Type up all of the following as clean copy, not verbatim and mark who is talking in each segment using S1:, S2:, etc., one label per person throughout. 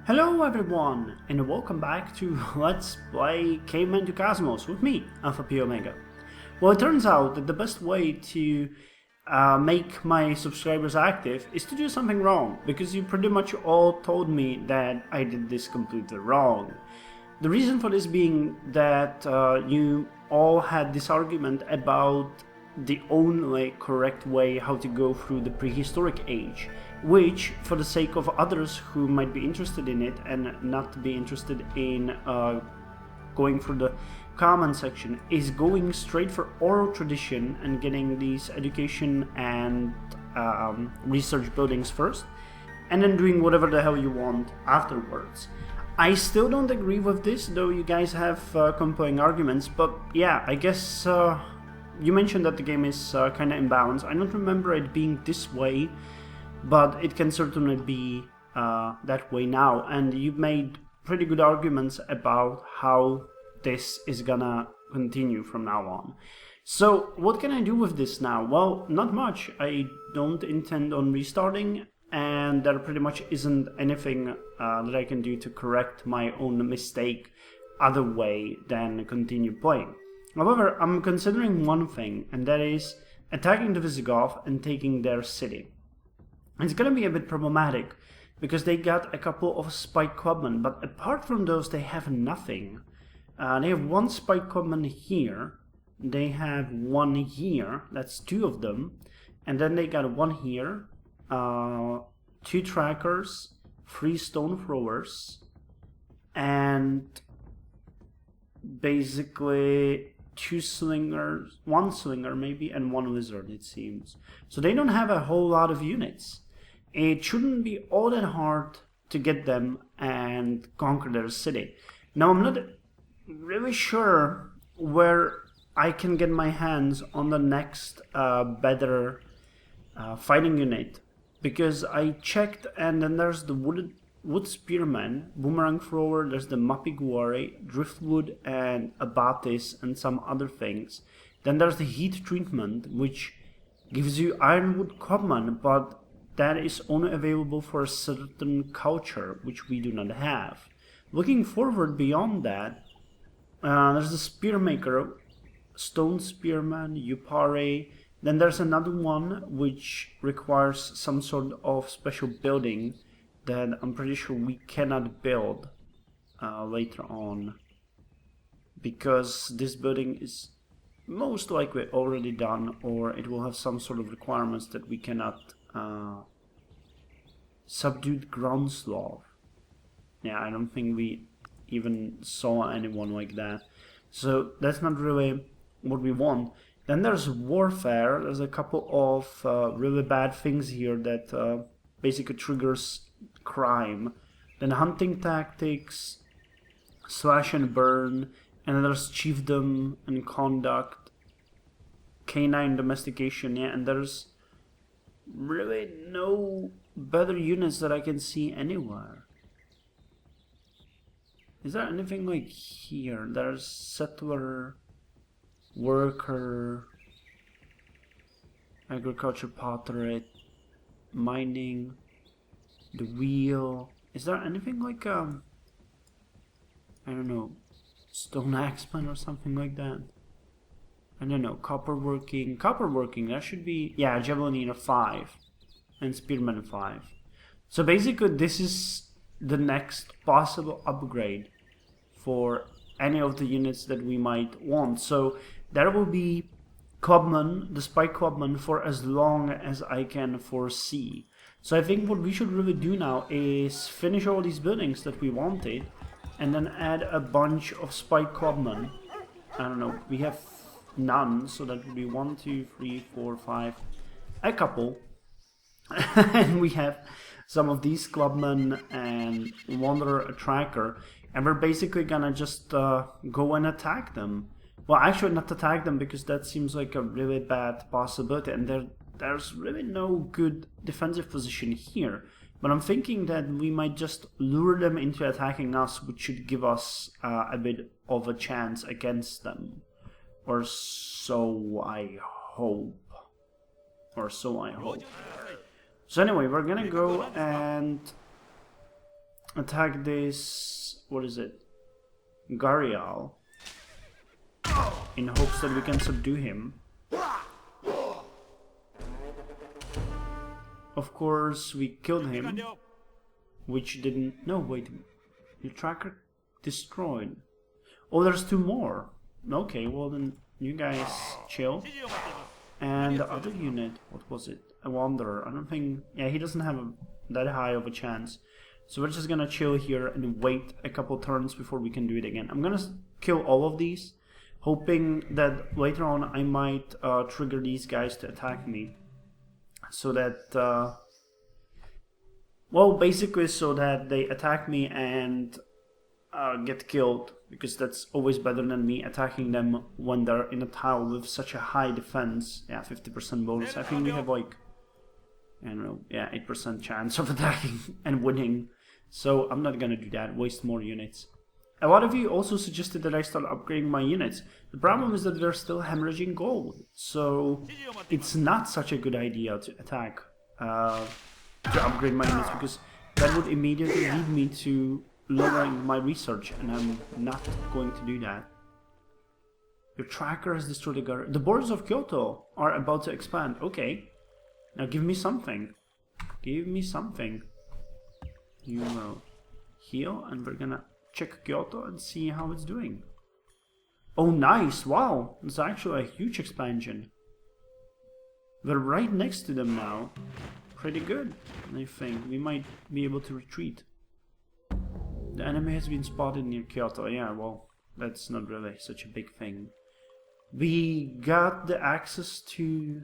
S1: Hello everyone, and welcome back to Let's Play Caveman to Cosmos with me, Alfapiomega. Well, it turns out that the best way to make my subscribers active is to do something wrong, because you pretty much all told me that I did this completely wrong. The reason for this being that you all had this argument about the only correct way how to go through the prehistoric age, which, for the sake of others who might be interested in it and not be interested in going through the comment section, is going straight for oral tradition and getting these education and research buildings first, and then doing whatever the hell you want afterwards. I still don't agree with this, though you guys have compelling arguments, but yeah, I guess you mentioned that the game is kind of imbalanced. I don't remember it being this way, but it can certainly be that way now, and you've made pretty good arguments about how this is gonna continue from now on. So what can I do with this now? Well, not much. I don't intend on restarting, and there pretty much isn't anything that I can do to correct my own mistake other way than continue playing. However, I'm considering one thing, and that is attacking the Visigoth and taking their city. It's gonna be a bit problematic, because they got a couple of spike clubmen, but apart from those they have nothing. They have one spike clubman here, they have one here, that's two of them, and then they got one here, two trackers, three stone throwers, and basically two slingers, one slinger maybe, and one wizard, it seems. So they don't have a whole lot of units. It shouldn't be all that hard to get them and conquer their city. Now, I'm not really sure where I can get my hands on the next better fighting unit, because I checked, and then there's the wood spearman, boomerang thrower, there's the mapiguari, driftwood, and abatis, and some other things. Then there's the heat treatment, which gives you ironwood clubman, but that is only available for a certain culture, which we do not have. Looking forward beyond that, there's the spearmaker, stone spearman, upare. Then there's another one which requires some sort of special building that I'm pretty sure we cannot build later on, because this building is most likely already done, or it will have some sort of requirements that we cannot. Subdued ground sloth. Yeah, I don't think we even saw anyone like that, so that's not really what we want. Then there's warfare. There's a couple of really bad things here that basically triggers crime. Then hunting tactics, slash and burn, and then there's chiefdom and conduct, canine domestication, yeah, and there's really no better units that I can see anywhere. Is there anything like here? There's settler, worker, agriculture, pottery, mining, the wheel. Is there anything like I don't know, stone axeman or something like that? I don't know, copperworking, that should be, yeah, javelinina 5 and spearman 5. So basically this is the next possible upgrade for any of the units that we might want. So there will be clubman, the spike clubman, for as long as I can foresee. So I think what we should really do now is finish all these buildings that we wanted, and then add a bunch of spike clubmen. I don't know, we have none, so that would be 1, 2, 3, 4, 5, a couple. And we have some of these clubmen and wanderer, a tracker, and we're basically gonna just go and attack them. Well, actually not attack them, because that seems like a really bad possibility, and there's really no good defensive position here. But I'm thinking that we might just lure them into attacking us, which should give us a bit of a chance against them. Or so I hope. So anyway, we're gonna go and attack this, what is it, Garial, in hopes that we can subdue him. Of course, we killed him, which didn't... No, wait. Your tracker destroyed. Oh, there's 2 more. Okay, well then, you guys chill. And the other unit, what was it? A Wanderer. I don't think... Yeah, he doesn't have that high of a chance. So we're just gonna chill here and wait a couple turns before we can do it again. I'm gonna kill all of these, hoping that later on I might trigger these guys to attack me. So that, well, basically so that they attack me and get killed, because that's always better than me attacking them when they're in a tile with such a high defense. Yeah, 50% bonus. I think we have like, I don't know, yeah, 8% chance of attacking and winning. So I'm not gonna do that, waste more units. A lot of you also suggested that I start upgrading my units. The problem is that they're still hemorrhaging gold, so it's not such a good idea to attack, to upgrade my units, because that would immediately lead me to lowering my research, and I'm not going to do that. Your tracker has destroyed the guard. The borders of Kyoto are about to expand. Okay, now give me something. Give me something. You will heal, and we're gonna check Kyoto and see how it's doing. Oh, nice! Wow, it's actually a huge expansion. We're right next to them now. Pretty good, I think. We might be able to retreat. The enemy has been spotted near Kyoto. Yeah, well, that's not really such a big thing. We got the access to...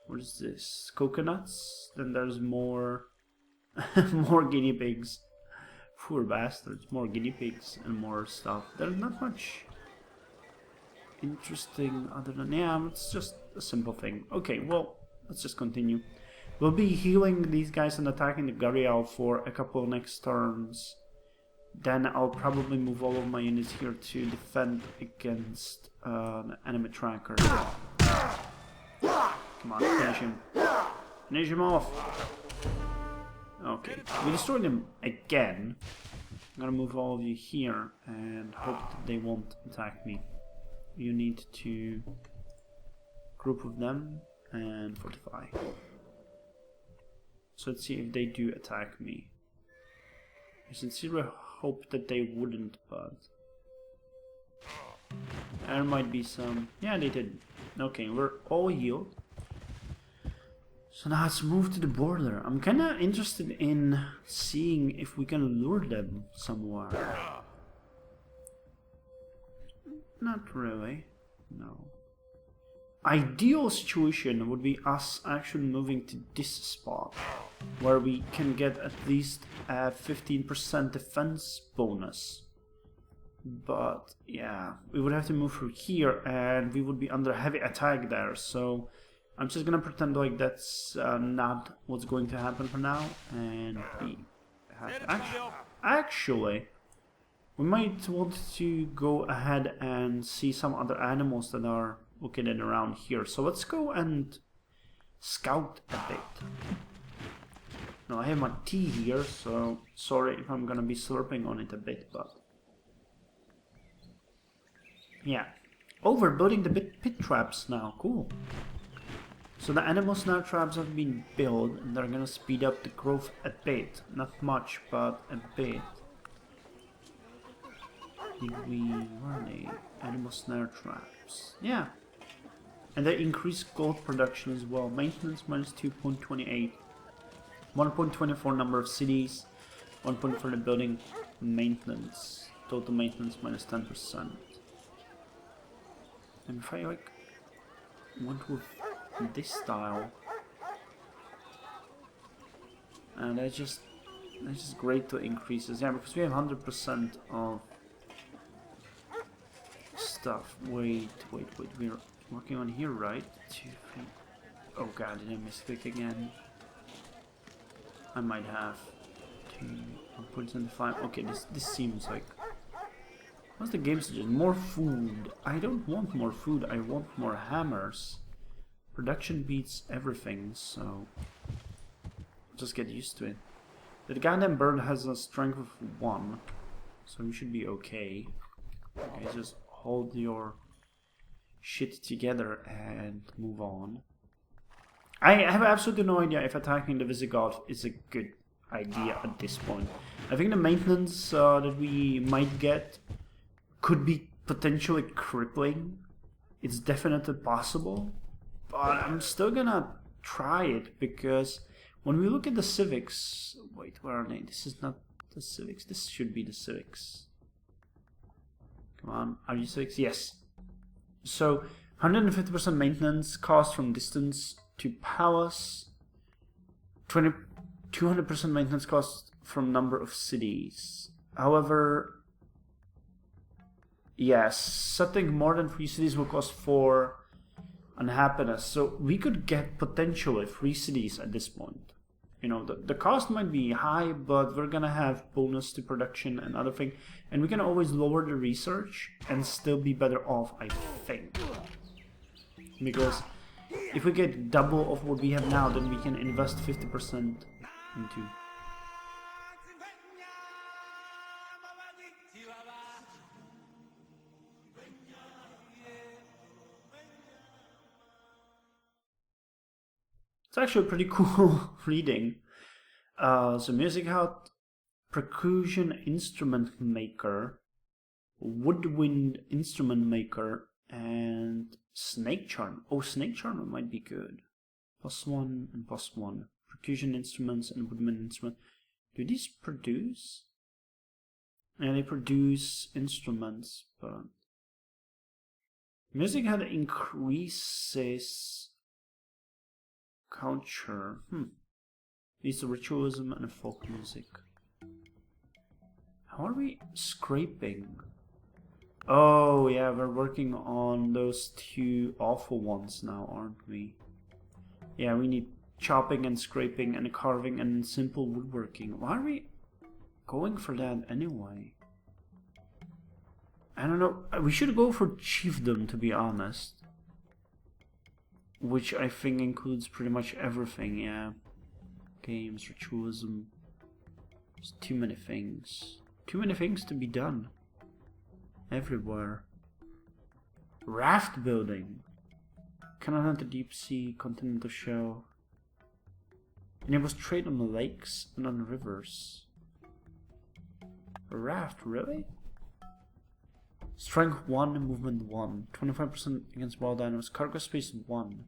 S1: what is this? Coconuts? Then there's more... more guinea pigs. Poor bastards. More guinea pigs and more stuff. There's not much interesting other than... yeah, it's just a simple thing. Okay, well, let's just continue. We'll be healing these guys and attacking the Garial for a couple of next turns. Then I'll probably move all of my units here to defend against the enemy tracker. Come on, finish him. Finish him off. Okay, we destroyed him again. I'm gonna move all of you here and hope that they won't attack me. You need to group of them and fortify. So let's see if they do attack me. I sincerely hope that they wouldn't, but there might be some... yeah, they did. Okay, we're all healed. So now let's move to the border. I'm kinda interested in seeing if we can lure them somewhere. Not really, no. Ideal situation would be us actually moving to this spot, where we can get at least a 15% defense bonus. But yeah, we would have to move through here and we would be under heavy attack there, so I'm just gonna pretend like that's not what's going to happen for now, and we have actually we might want to go ahead and see some other animals that are located around here. So let's go and scout a bit. Now I have my tea here, so sorry if I'm gonna be slurping on it a bit, but yeah. Oh, we're building the pit traps now. Cool. So the animal snare traps have been built, and they're gonna speed up the growth a bit. Not much, but a bit. Where are they? Animal snare traps. Yeah. And they increase gold production as well. Maintenance minus 2.28. 1.24 number of cities. 1 point for the building maintenance. Total maintenance minus 10%. And if I like went with this style, and that's just great to increases. Yeah, because we have 100% of stuff. Wait, we're working on here, right? 2, 3. Oh god, did I misclick again? I might have. 2, 1.75. Okay, this seems like... what's the game suggest? More food. I don't want more food, I want more hammers. Production beats everything, so just get used to it. The goddamn bird has a strength of 1, so we should be okay. Okay, just hold your shit together and move on. I have absolutely no idea if attacking the Visigoth is a good idea at this point. I think the maintenance that we might get could be potentially crippling. It's definitely possible, but I'm still gonna try it because when we look at the civics... Wait, where are they? This is not the civics. This should be the civics. Come on, are you civics? Yes. So, 150% maintenance cost from distance to palace. 200% maintenance cost from number of cities. However, yes, something more than 3 cities will cost 4 unhappiness. So we could get potentially 3 cities at this point. You know, the cost might be high, but we're gonna have bonus to production and other things, and we can always lower the research and still be better off, I think. Because if we get double of what we have now, then we can invest 50% into. It's actually a pretty cool reading. So music out, percussion instrument maker, woodwind instrument maker, and snake charm. Oh, snake charm might be good. +1 and +1. Percussion instruments and woodwind instrument. Do these produce? Yeah, they produce instruments, but music had increases culture. These are ritualism and folk music. How are we scraping? Oh yeah, we're working on those 2 awful ones now, aren't we? Yeah, we need chopping and scraping and carving and simple woodworking. Why are we going for that anyway? I don't know. We should go for chiefdom, to be honest. Which I think includes pretty much everything, yeah. Games, ritualism. There's too many things. Too many things to be done. Everywhere. Raft building. Cannot enter deep sea, continental shelf. Enables trade on the lakes and on rivers. A raft, really? Strength 1, movement 1. 25% against wild animals. Cargo space 1.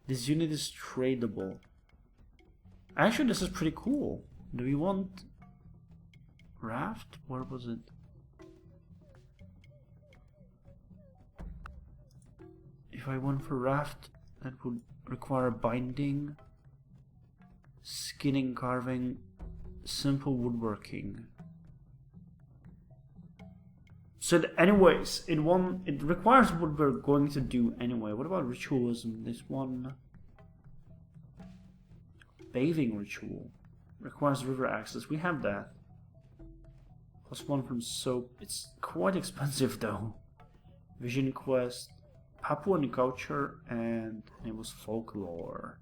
S1: This unit is tradable. Actually, this is pretty cool. Do we want raft? Where was it? If I went for raft, that would require binding, skinning, carving, simple woodworking. So anyways, it requires what we're going to do anyway. What about ritualism? This one, bathing ritual, requires river access. We have that. +1 from soap. It's quite expensive though. Vision quest, Papuan culture, and enables folklore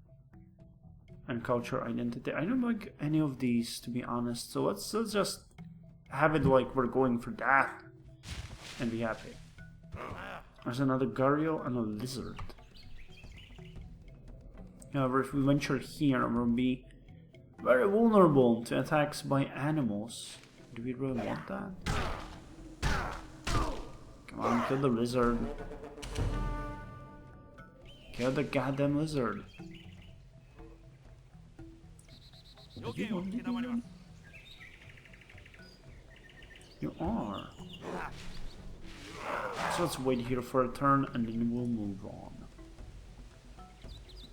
S1: and culture identity. I don't like any of these, to be honest. So let's just have it like we're going for that. And be happy. There's another gharial and a lizard. However, if we venture here, we'll be very vulnerable to attacks by animals. Do we really want that? Come on, kill the lizard. Kill the goddamn lizard. You are. So let's wait here for a turn and then we'll move on.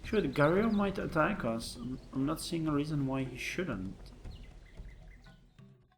S1: Sure, the gharial might attack us. I'm not seeing a reason why he shouldn't.